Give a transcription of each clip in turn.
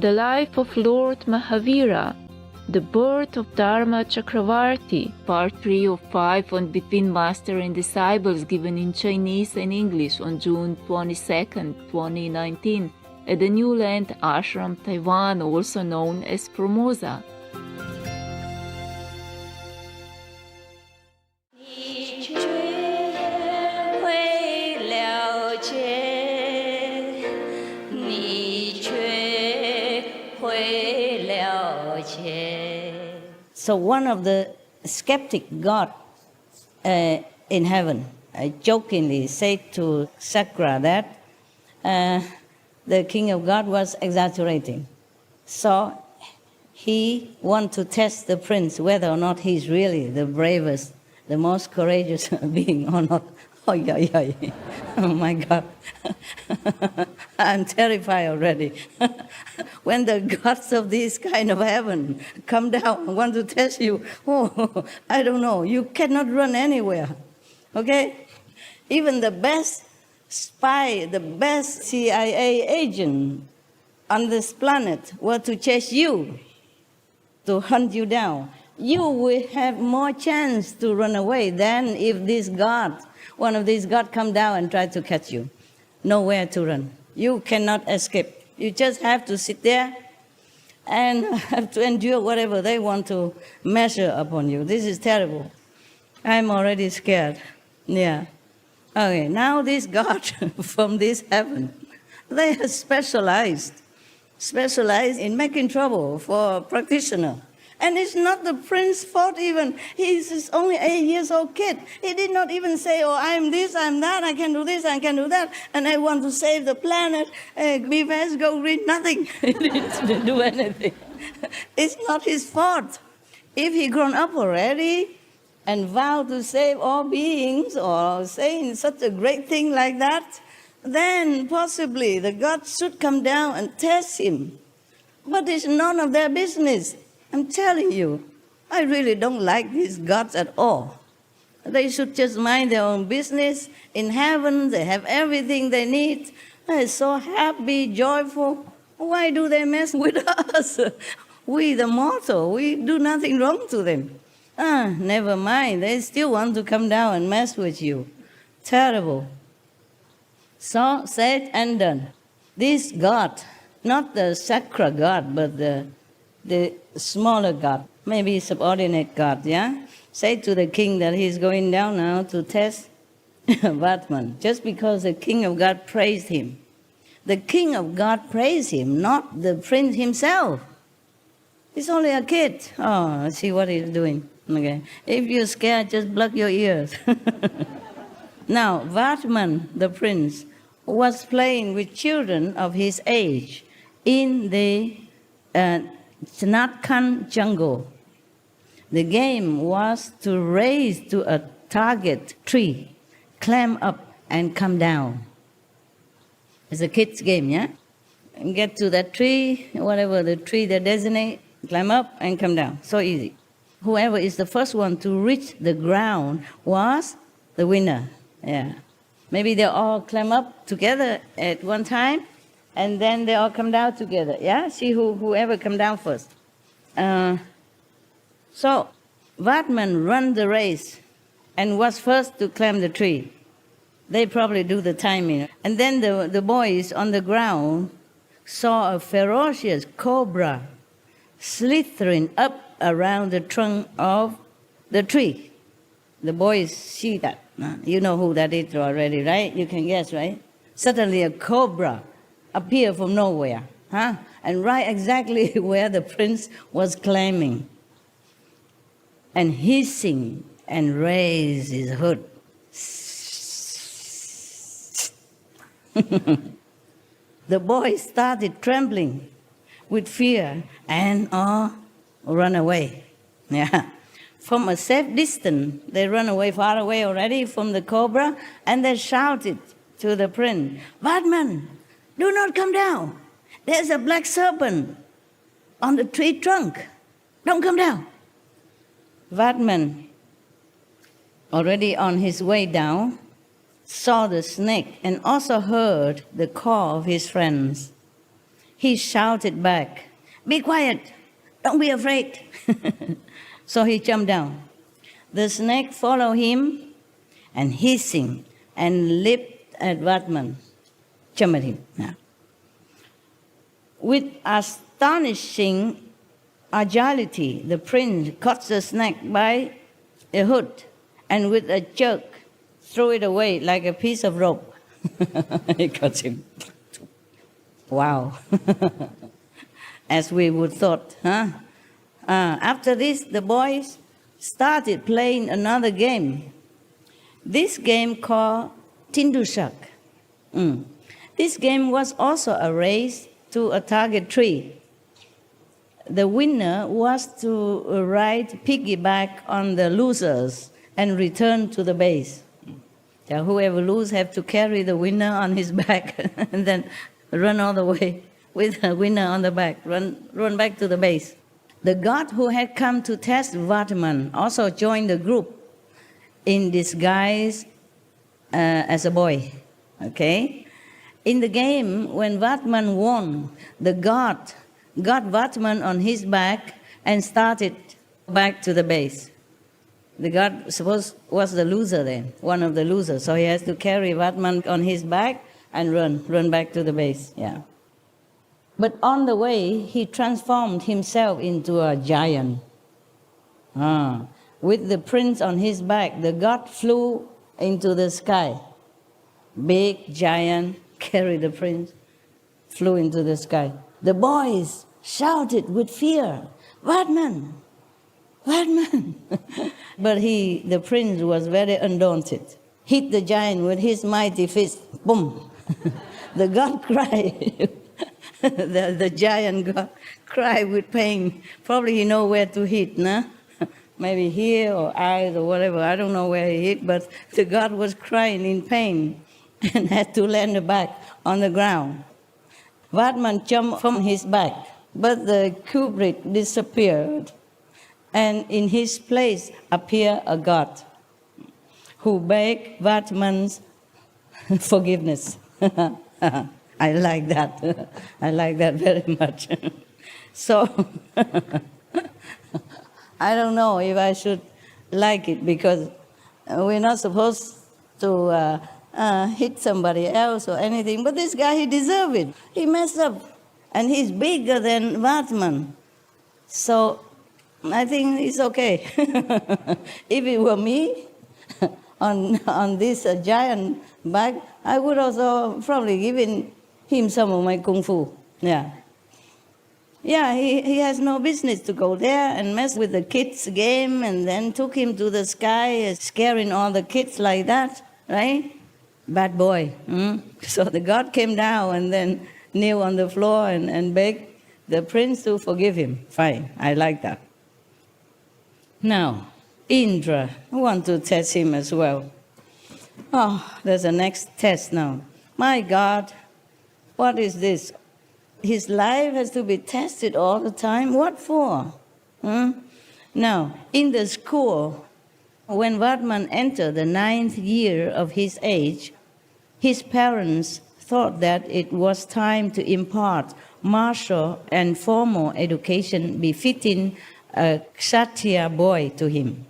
The Life of Lord Mahavira, The Birth of Dharma-Chakravarti, Part 3 of 5 on Between Master and Disciples, given in Chinese and English on June 22, 2019, at the New Land Ashram, Taiwan, also known as Formosa. So one of the skeptic God in heaven jokingly said to Sakra that the king of God was exaggerating. So he wanted to test the prince whether or not he's really the bravest, the most courageous being or not. Oh, yeah. Oh my God. I'm terrified already. When the gods of this kind of heaven come down and want to test you, oh, I don't know, you cannot run anywhere. Okay? Even the best spy, the best CIA agent on this planet were to chase you, to hunt you down. You will have more chance to run away than if this God, one of these gods come down and try to catch you. Nowhere to run. You cannot escape. You just have to sit there and have to endure whatever they want to measure upon you. This is terrible. I'm already scared. Yeah. Okay, now this God from this heaven, they are specialized in making trouble for a practitioner. And it's not the prince's fault even. He's only 8 years old kid. He did not even say, oh, I'm this, I'm that, I can do this, I can do that, and I want to save the planet. Be fast, go green, nothing. He didn't do anything. It's not his fault. If he grown up already and vowed to save all beings or saying such a great thing like that, then possibly the gods should come down and test him. But it's none of their business. I'm telling you, I really don't like these gods at all. They should just mind their own business. In heaven, they have everything they need. They're so happy, joyful. Why do they mess with us? We, the mortal, we do nothing wrong to them. Never mind. They still want to come down and mess with you. Terrible. So, said and done. This God, not the Sakra God, but the smaller God, maybe subordinate God, yeah? Say to the king that he's going down now to test Vatman, just because the king of God praised him. The king of God praised him, not the prince himself. He's only a kid. Oh, see what he's doing. Okay. If you're scared, just block your ears. Now, Vatman, the prince, was playing with children of his age in the Chinatkan jungle. The game was to race to a target tree, climb up and come down. It's a kid's game, yeah? And get to that tree, whatever the tree they designate, climb up and come down. So easy. Whoever is the first one to reach the ground was the winner. Yeah. Maybe they all climb up together at one time, and then they all come down together. Yeah? See whoever come down first. So Vatman ran the race and was first to climb the tree. They probably do the timing. And then the boys on the ground saw a ferocious cobra slithering up around the trunk of the tree. The boys see that. You know who that is already, right? You can guess, right? Suddenly a cobra appeared from nowhere, and right exactly where the prince was climbing, and hissing and raised his hood. The boy started trembling with fear and run away. Yeah. From a safe distance, they run away, far away already from the cobra, and they shouted to the prince, Vatman, do not come down. There's a black serpent on the tree trunk. Don't come down. Vatman, already on his way down, saw the snake and also heard the call of his friends. he shouted back, "Be quiet, don't be afraid." So he jumped down. The snake followed him and hissing and leaped at Vatman, jumped at him. Yeah. With astonishing agility, the prince caught the snake by the hood and with a jerk threw it away like a piece of rope. He caught him. Wow. As we would thought, huh? After this, the boys started playing another game. This game called Tindushak. This game was also a race to a target tree. The winner was to ride piggyback on the losers and return to the base. So whoever loses have to carry the winner on his back and then run all the way with the winner on the back, run back to the base. The god who had come to test Vatman also joined the group in disguise as a boy. Okay? In the game, when Vatman won, the god got Vatman on his back and started back to the base. The god, suppose, was the loser then, one of the losers, so he has to carry Vatman on his back and run back to the base. Yeah. But on the way, he transformed himself into a giant. With the prince on his back, the god flew into the sky. Big giant carried the prince, flew into the sky. The boys shouted with fear, "Vatman! Vatman!" But the prince was very undaunted. Hit the giant with his mighty fist. Boom! The god cried. The giant god cried with pain. Probably he know where to hit, nah? Maybe here or eyes or whatever. I don't know where he hit, but the god was crying in pain and had to land back on the ground. Vatman jumped from his back, but the culprit disappeared, and in his place appeared a god who begged Vatman's forgiveness. I like that. I like that very much. So, I don't know if I should like it, because we're not supposed to hit somebody else or anything, but this guy, he deserved it. He messed up, and he's bigger than Vatman. So, I think it's okay. If it were me on this giant back, I would also probably given him some of my kung fu. Yeah. Yeah, he has no business to go there and mess with the kids' game and then took him to the sky, scaring all the kids like that, right? Bad boy. So the god came down and then kneel on the floor and begged the prince to forgive him. Fine, I like that. Now, Indra, I want to test him as well. Oh, there's a next test now. My God, what is this? His life has to be tested all the time. What for? Now, in the school, when Vatman entered the 9th year of his age, his parents thought that it was time to impart martial and formal education befitting a Kshatriya boy to him.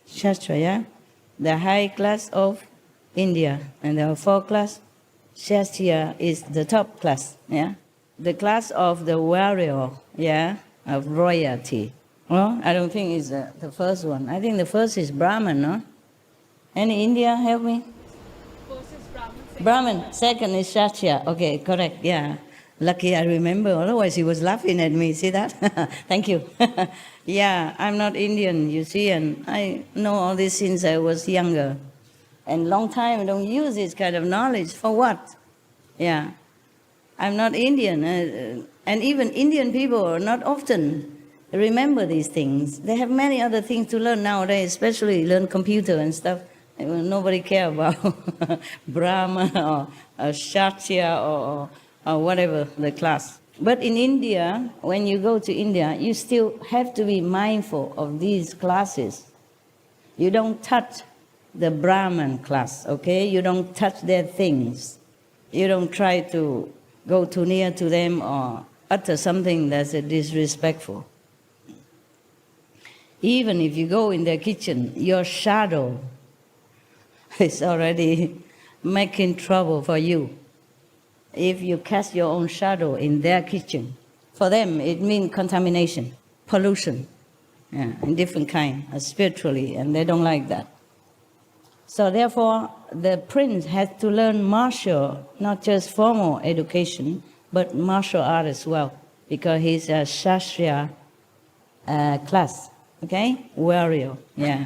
Kshatriya, the high class of India, and there are 4 classes. Kshatriya is the top class, yeah? The class of the warrior, yeah, of royalty. Well, I don't think it's the first one. I think the first is Brahman, no? Any India, help me? First is Brahman. Brahman, second is Kshatriya. Okay, correct, yeah. Lucky I remember, otherwise he was laughing at me, see that? Thank you. Yeah, I'm not Indian, you see, and I know all this since I was younger. And long time I don't use this kind of knowledge. For what? Yeah. I'm not Indian. And even Indian people not often remember these things. They have many other things to learn nowadays, especially learn computer and stuff. Nobody care about Brahma or Kshatriya or whatever the class. But in India, when you go to India, you still have to be mindful of these classes. You don't touch the Brahman class, okay? You don't touch their things. You don't try to go too near to them or utter something that's disrespectful. Even if you go in their kitchen, your shadow is already making trouble for you. If you cast your own shadow in their kitchen, for them it means contamination, pollution, in different kind, spiritually, and they don't like that. So therefore, the prince had to learn martial, not just formal education, but martial art as well, because he's a Shastriya class, okay? Warrior, yeah.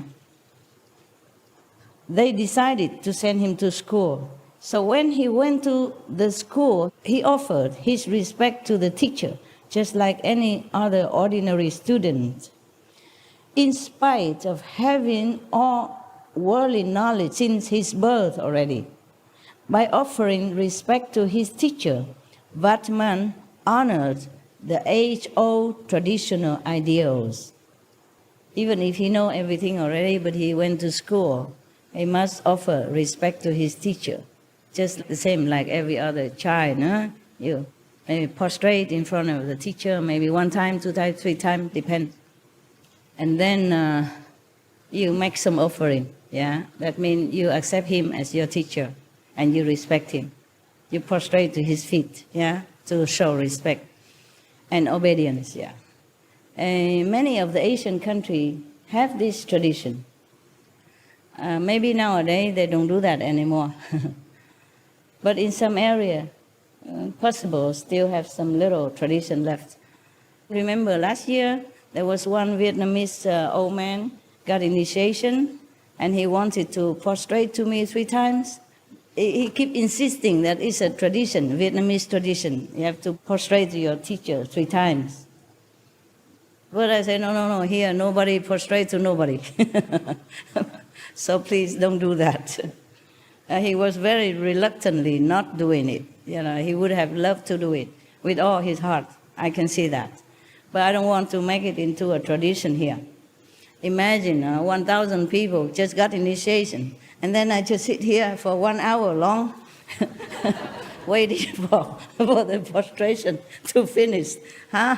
They decided to send him to school. So when he went to the school, he offered his respect to the teacher, just like any other ordinary student. In spite of having all worldly knowledge since his birth already, by offering respect to his teacher, Vatman honored the age-old traditional ideals. Even if he knows everything already, but he went to school, he must offer respect to his teacher. Just the same like every other child, huh? You maybe prostrate in front of the teacher, maybe 1 time, 2 times, 3 times, depends. And then you make some offering, yeah? That means you accept him as your teacher and you respect him. You prostrate to his feet, yeah? To show respect and obedience, yeah. Many of the Asian countries have this tradition. Maybe nowadays they don't do that anymore. But in some area, possible, still have some little tradition left. Remember last year, there was one Vietnamese old man got initiation, and he wanted to prostrate to me 3 times. He kept insisting that it's a tradition, Vietnamese tradition. You have to prostrate to your teacher 3 times. But I said, no, here nobody prostrate to nobody. So please don't do that. He was very reluctantly not doing it. You know, he would have loved to do it with all his heart. I can see that. But I don't want to make it into a tradition here. Imagine 1,000 people just got initiation, and then I just sit here for 1 hour long waiting for the prostration to finish. Huh?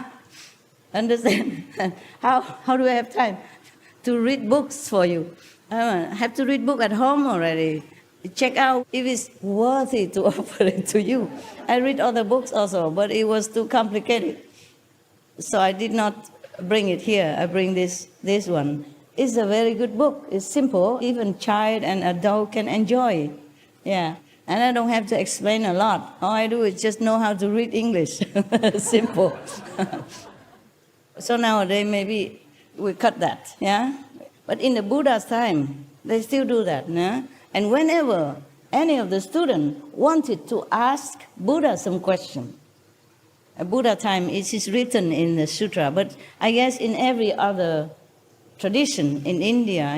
Understand? How do I have time to read books for you? I have to read book at home already. Check out if it's worthy to offer it to you. I read other books also, but it was too complicated. So I did not bring it here. I bring this one. It's a very good book. It's simple. Even child and adult can enjoy. Yeah. And I don't have to explain a lot. All I do is just know how to read English. Simple. So nowadays maybe we cut that. Yeah. But in the Buddha's time, they still do that. Yeah? And whenever any of the students wanted to ask Buddha some question, Buddha time is written in the sutra, but I guess in every other tradition in India,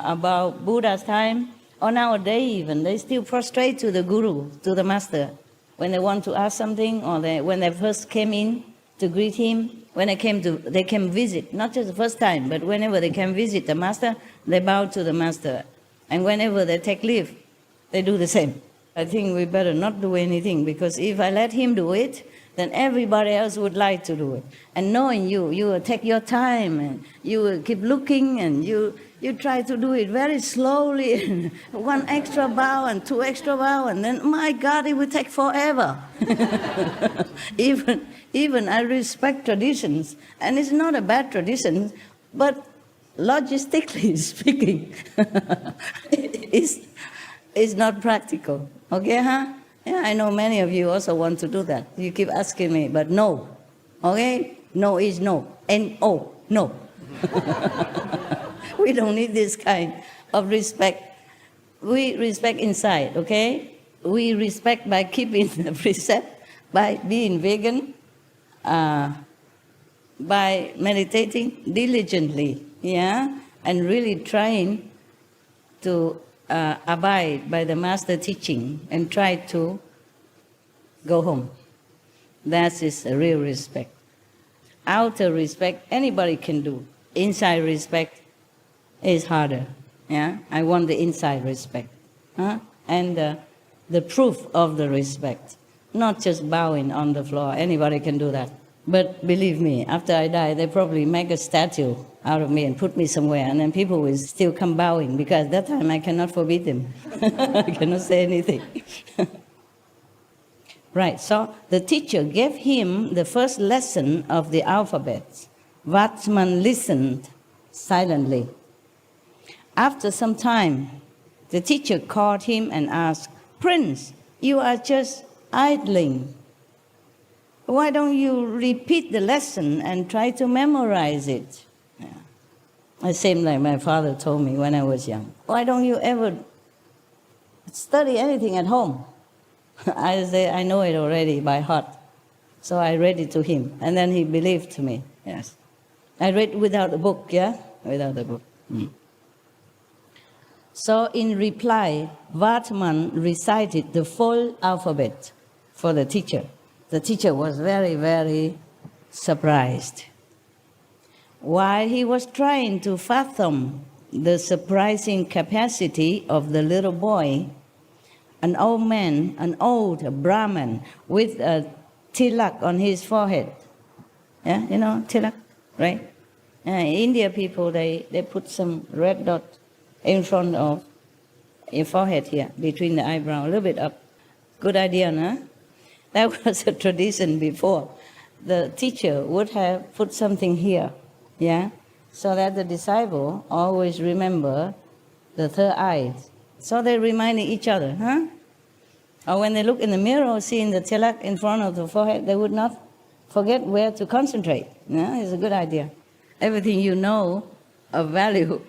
about Buddha's time, or nowadays even, they still prostrate to the guru, to the master, when they want to ask something, or when they first came in to greet him, when they came visit, not just the first time, but whenever they can visit the master, they bow to the master. And whenever they take leave, they do the same. I think we better not do anything, because if I let him do it, then everybody else would like to do it. And knowing you will take your time, and you will keep looking, and you try to do it very slowly, and 1 extra bow and 2 extra bow, and then, my God, it will take forever. Even I respect traditions, and it's not a bad tradition, but logistically speaking, it's not practical. Okay, huh? Yeah, I know many of you also want to do that. You keep asking me, but no. Okay? No is no. N-O, no. We don't need this kind of respect. We respect inside, okay? We respect by keeping the precept, by being vegan, by meditating diligently, yeah? And really trying to abide by the master teaching and try to go home. That is a real respect. Outer respect, anybody can do. Inside respect is harder. Yeah, I want the inside respect, and the proof of the respect. not just bowing on the floor. Anybody can do that. But believe me, after I die, they probably make a statue out of me and put me somewhere, and then people will still come bowing, because that time I cannot forbid them. I cannot say anything. Right, so the teacher gave him the first lesson of the alphabet. Vatman listened silently. After some time, the teacher called him and asked, "Prince, you are just idling. Why don't you repeat the lesson and try to memorize it?" Yeah. It seemed like my father told me when I was young. "Why don't you ever study anything at home?" I say, "I know it already by heart." So I read it to him, and then he believed me. Yes. I read without a book, yeah? Without a book. So in reply, Vatman recited the full alphabet for the teacher. The teacher was very, very surprised. While he was trying to fathom the surprising capacity of the little boy, an old man, an old Brahmin with a tilak on his forehead. Yeah, you know tilak, right? India people, they put some red dot in front of your forehead here, between the eyebrow, a little bit up. Good idea, no? That was a tradition before. The teacher would have put something here, yeah, so that the disciple always remember the third eye. So they reminded each other, huh? Or when they look in the mirror, seeing the tilak in front of the forehead, they would not forget where to concentrate. Yeah, it's a good idea. Everything you know of value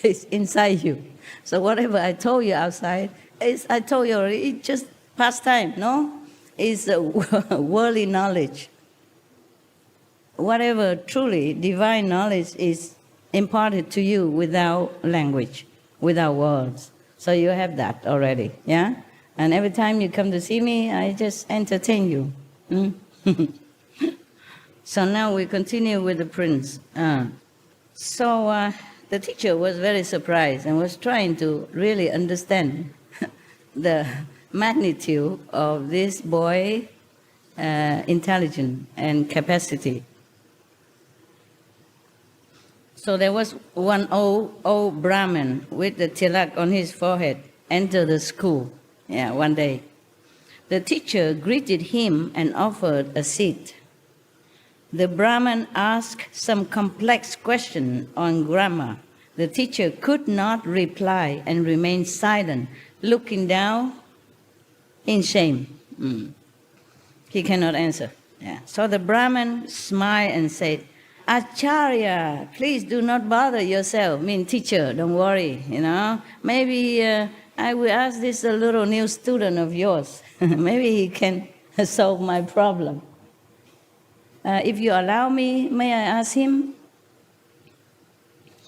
is inside you. So whatever I told you outside, I told you already, it's just pastime, no? It's worldly knowledge. Whatever truly divine knowledge is imparted to you without language, without words. So you have that already, yeah? And every time you come to see me, I just entertain you. So now we continue with the prince. So the teacher was very surprised and was trying to really understand the magnitude of this boy's intelligence and capacity. So there was one old Brahmin with the tilak on his forehead enter the school. Yeah, one day. The teacher greeted him and offered a seat. The Brahmin asked some complex question on grammar. The teacher could not reply and remained silent, looking down in shame. He cannot answer. Yeah. So the Brahmin smiled and said, "Acharya, please do not bother yourself. Teacher, don't worry, Maybe I will ask this little new student of yours. Maybe he can solve my problem. If you allow me, may I ask him?"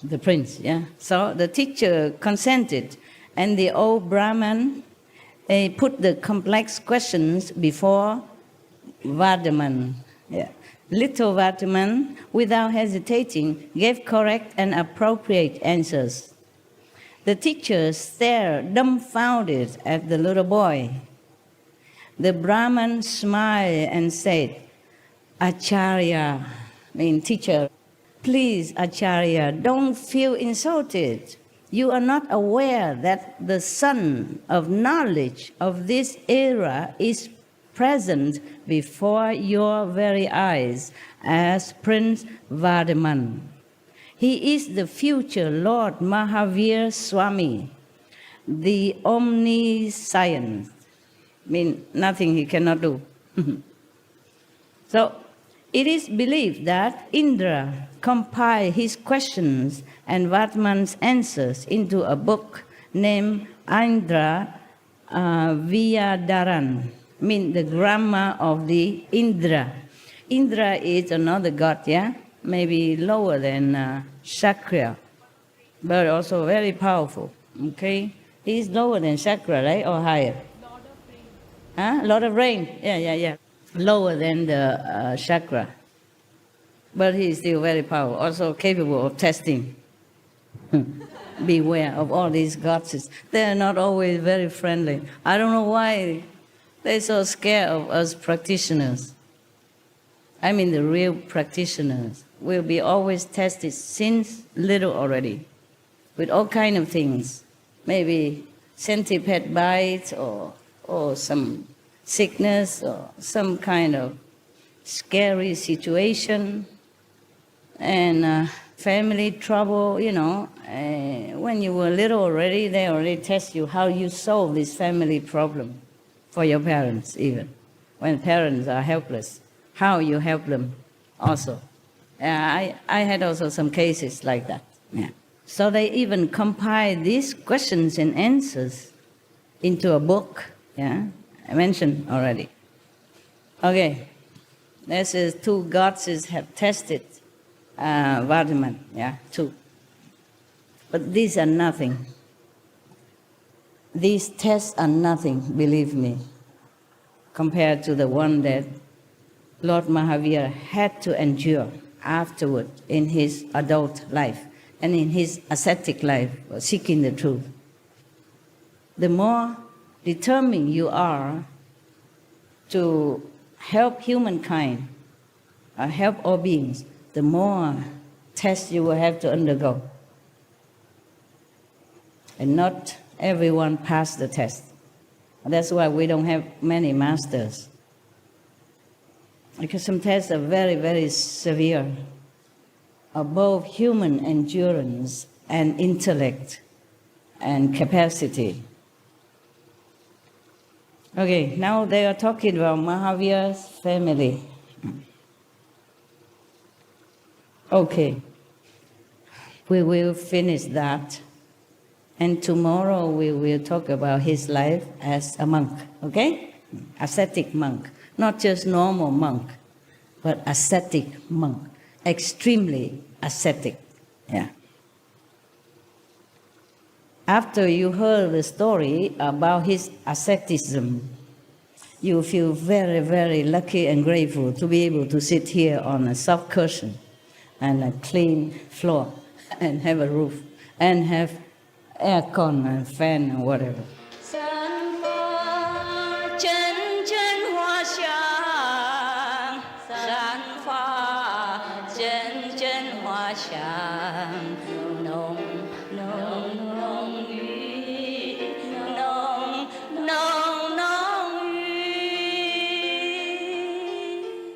The prince, yeah. So the teacher consented, and the old Brahmin put the complex questions before Vardaman. Yeah. Little Vardaman, without hesitating, gave correct and appropriate answers. The teacher stared dumbfounded at the little boy. The Brahmin smiled and said, "Acharya," teacher, "please, Acharya, don't feel insulted. You are not aware that the sun of knowledge of this era is present before your very eyes as Prince Vardaman. He is the future Lord Mahavira Swami, the omniscient." Nothing he cannot do. So it is believed that Indra compiled his questions and Vatman's answers into a book named Indra Vyadaran, the grammar of the Indra. Indra is another god, yeah? Maybe lower than Shakra, but also very powerful, okay? He's lower than Shakra, right, or higher? Lord of Rain. Huh? Lord of Rain, yeah. Lower than the Chakra. But he is still very powerful, also capable of testing. Beware of all these gods. They are not always very friendly. I don't know why They're so scared of us practitioners. I mean the real practitioners will be always tested since little already with all kind of things. Maybe centipede bite or some sickness or some kind of scary situation and family trouble, you know. When you were little already, they already test you how you solve this family problem for your parents even. When parents are helpless, how you help them also. I had also some cases like that. Yeah. So they even compile these questions and answers into a book. Yeah, I mentioned already. Okay, this is two goddesses have tested Vardhaman. Yeah, two. But these are nothing. These tests are nothing, believe me, compared to the one that Lord Mahavira had to endure afterward in his adult life and in his ascetic life, seeking the truth. The more determined you are to help humankind, help all beings, the more tests you will have to undergo. And not everyone passed the test. That's why we don't have many masters. Because some tests are very, very severe, above human endurance and intellect and capacity. Okay, now they are talking about Mahavira's family. Okay, we will finish that. And tomorrow we will talk about his life as a monk, okay? Ascetic monk. Not just normal monk, but ascetic monk. Extremely ascetic. Yeah. After you heard the story about his asceticism, you feel very, very lucky and grateful to be able to sit here on a soft cushion and a clean floor and have a roof and have aircon and fan and whatever.